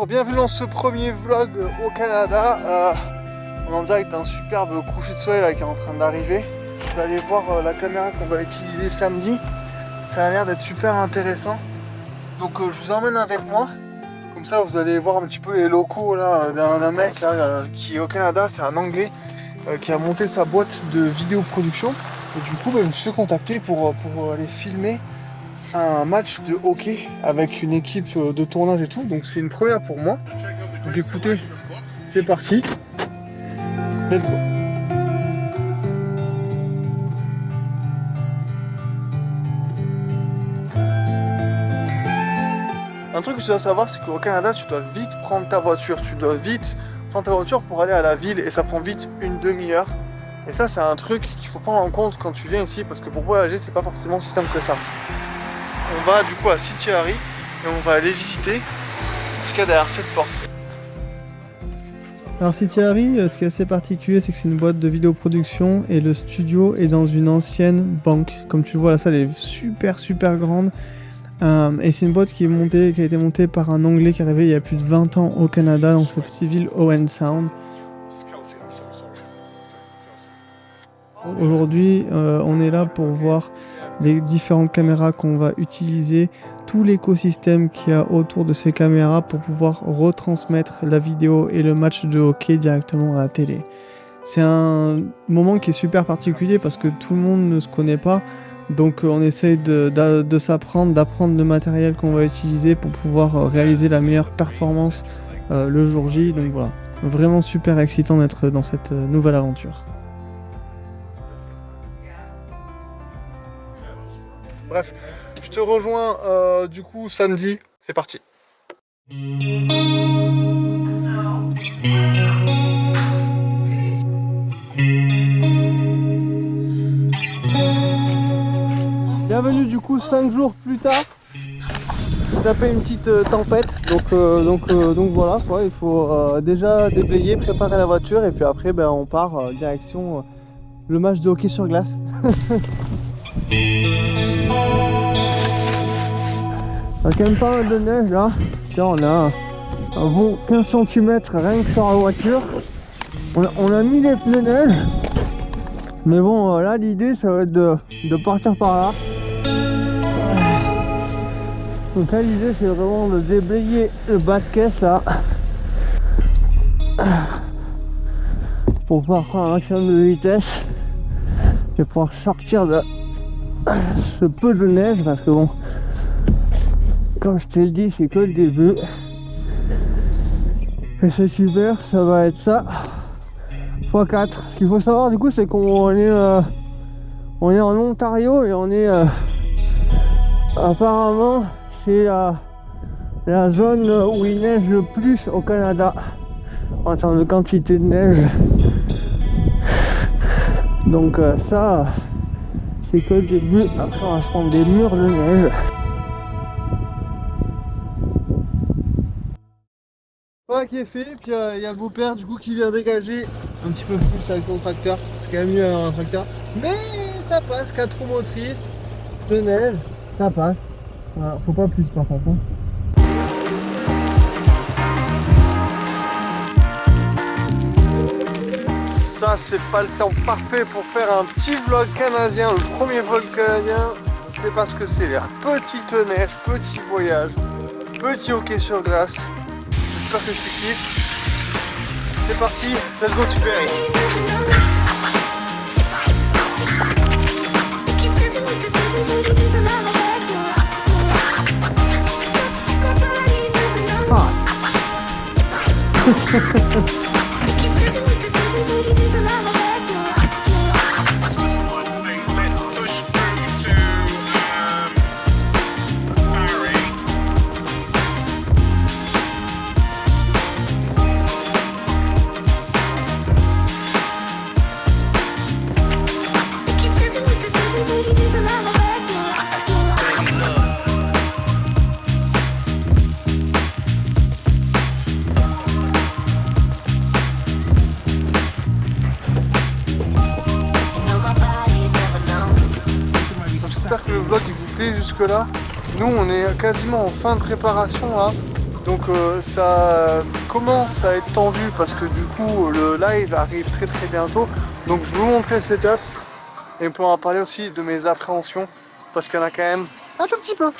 Bienvenue dans ce premier vlog au Canada. On est en direct d'un superbe coucher de soleil là, qui est en train d'arriver. Je vais aller voir la caméra qu'on va utiliser samedi. Ça a l'air d'être super intéressant. Donc je vous emmène avec moi. Comme ça vous allez voir un petit peu les locaux d'un mec là, qui est au Canada. C'est un Anglais qui a monté sa boîte de vidéoproduction. Et du coup je me suis fait contacter pour aller filmer un match de hockey avec une équipe de tournage et tout, donc c'est une première pour moi. Donc écoutez, c'est parti, let's go. Un truc que tu dois savoir, c'est qu'au Canada tu dois vite prendre ta voiture, pour aller à la ville, et ça prend vite une demi-heure. Et ça c'est un truc qu'il faut prendre en compte quand tu viens ici, parce que pour voyager c'est pas forcément si simple que ça. On va du coup à City Harry et on va aller visiter ce qu'il y a derrière cette porte. Alors City Harry, ce qui est assez particulier, c'est que c'est une boîte de vidéoproduction et le studio est dans une ancienne banque. Comme tu le vois, la salle est super grande. Et c'est une boîte qui a été montée par un Anglais qui est arrivé il y a plus de 20 ans au Canada, dans cette petite ville Owen Sound. Aujourd'hui, on est là pour voir les différentes caméras qu'on va utiliser, tout l'écosystème qu'il y a autour de ces caméras pour pouvoir retransmettre la vidéo et le match de hockey directement à la télé. C'est un moment qui est super particulier parce que tout le monde ne se connaît pas, donc on essaye d'apprendre le matériel qu'on va utiliser pour pouvoir réaliser la meilleure performance le jour J. Donc voilà, vraiment super excitant d'être dans cette nouvelle aventure. Bref, je te rejoins du coup samedi, c'est parti. Bienvenue du coup 5 jours plus tard. J'ai tapé une petite tempête, donc voilà quoi, il faut déjà déblayer, préparer la voiture et puis après on part direction le match de hockey sur glace. Il y a quand même pas mal de neige là. Tiens, on a un bon 15 cm rien que sur la voiture. On a mis les pneus neige. Mais bon, là l'idée ça va être de partir par là. Donc là l'idée c'est vraiment de déblayer le bas de caisse là. Pour pouvoir prendre un maximum de vitesse. Et pouvoir sortir de ce peu de neige parce que bon, comme je te le dis, c'est que le début et cet hiver ça va être ça x4. Ce qu'il faut savoir du coup c'est qu'on est en Ontario et on est apparemment c'est la zone où il neige le plus au Canada en termes de quantité de neige. Donc ça c'est que le début. Après on va se prendre des murs de neige. Voilà qui est fait, puis il y a le beau-père du coup qui vient dégager un petit peu plus avec son tracteur. C'est quand même mieux un tracteur. Mais ça passe, 4 roues motrices, de neige, ça passe. Voilà, faut pas plus par contre. Ça c'est pas le temps parfait pour faire un petit vlog canadien, le premier vlog canadien. Je sais pas ce que c'est, l'air petite neige, petit voyage, petit hockey sur glace. J'espère que tu kiffes. C'est parti, let's go to Berry. J'espère que le vlog il vous plaît jusque là. Nous on est quasiment en fin de préparation là. Donc ça commence à être tendu parce que du coup le live arrive très bientôt. Donc je vais vous montrer le setup et on peut en parler aussi de mes appréhensions parce qu'il y en a quand même un tout petit peu.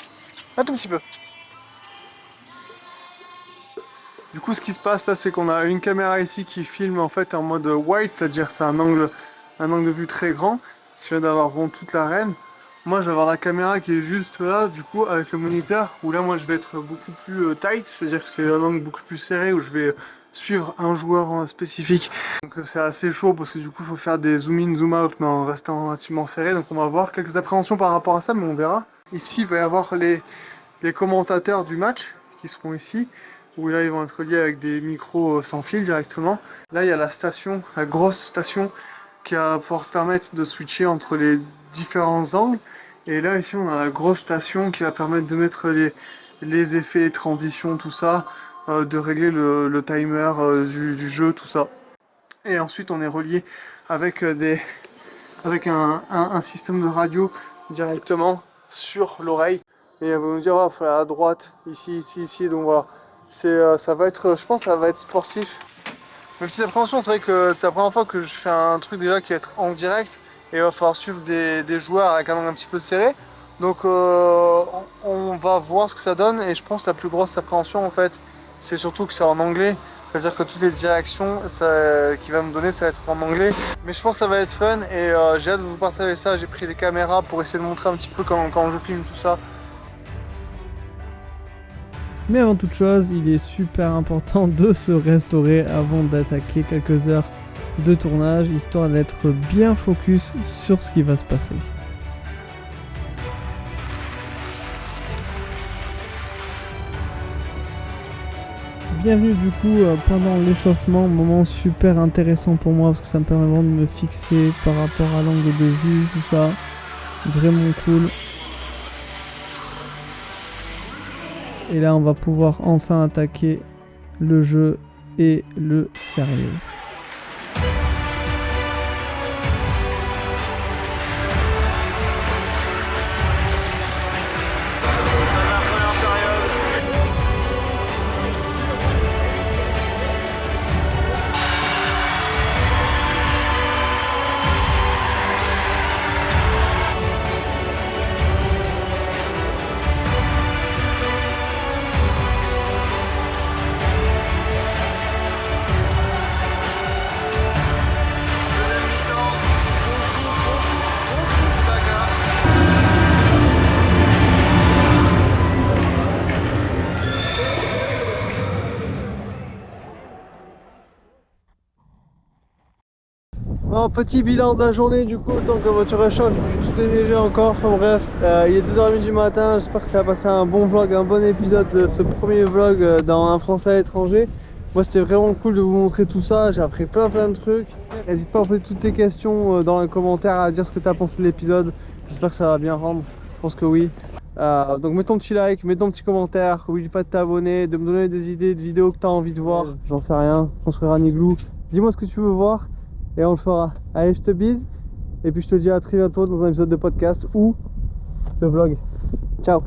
Du coup ce qui se passe là, c'est qu'on a une caméra ici qui filme en fait en mode wide, c'est-à-dire c'est un angle de vue très grand. Si je viens d'avoir vraiment toute l'arène. Moi je vais avoir la caméra qui est juste là du coup avec le moniteur où là moi je vais être beaucoup plus tight, c'est-à-dire que c'est un angle beaucoup plus serré où je vais suivre un joueur spécifique. Donc c'est assez chaud parce que du coup il faut faire des zoom in zoom out mais en restant relativement serré. Donc on va avoir quelques appréhensions par rapport à ça mais on verra. Ici il va y avoir les commentateurs du match qui seront ici où là ils vont être liés avec des micros sans fil directement. Là il y a la station, la grosse station qui va pouvoir permettre de switcher entre les différents angles. Et là ici on a la grosse station qui va permettre de mettre les effets, les transitions, tout ça, de régler le timer du jeu, tout ça. Et ensuite on est relié avec un système de radio directement sur l'oreille. Et on va nous dire il faut aller à droite, ici, donc voilà. Ça va être, je pense que ça va être sportif. Mes petites appréhensions, c'est vrai que c'est la première fois que je fais un truc déjà qui va être en direct. Et il va falloir suivre des joueurs avec un angle un petit peu serré. Donc on va voir ce que ça donne. Et je pense que la plus grosse appréhension en fait, c'est surtout que c'est en anglais. C'est-à-dire que toutes les directions qu'il va me donner, ça va être en anglais. Mais je pense que ça va être fun et j'ai hâte de vous partager ça. J'ai pris les caméras pour essayer de montrer un petit peu quand je filme tout ça. Mais avant toute chose, il est super important de se restaurer avant d'attaquer quelques heures de tournage, histoire d'être bien focus sur ce qui va se passer. Bienvenue du coup pendant l'échauffement, moment super intéressant pour moi parce que ça me permet vraiment de me fixer par rapport à l'angle de vue, tout ça, vraiment cool. Et là on va pouvoir enfin attaquer le jeu et le sérieux. Bon, petit bilan de la journée du coup, tant que la voiture est chaude, je suis tout déneigé encore, enfin bref, il est 2h30 du matin, j'espère que tu as passé un bon vlog, un bon épisode de ce premier vlog dans un français à l'étranger. Moi c'était vraiment cool de vous montrer tout ça, j'ai appris plein de trucs. N'hésite pas à poser toutes tes questions dans les commentaires, à dire ce que tu as pensé de l'épisode, j'espère que ça va bien rendre, je pense que oui. Donc mets ton petit like, mets ton petit commentaire, n'oublie pas de t'abonner, de me donner des idées de vidéos que tu as envie de voir, j'en sais rien, construire un igloo, dis-moi ce que tu veux voir. Et on le fera. Allez, je te bise. Et puis je te dis à très bientôt dans un épisode de podcast ou de vlog. Ciao.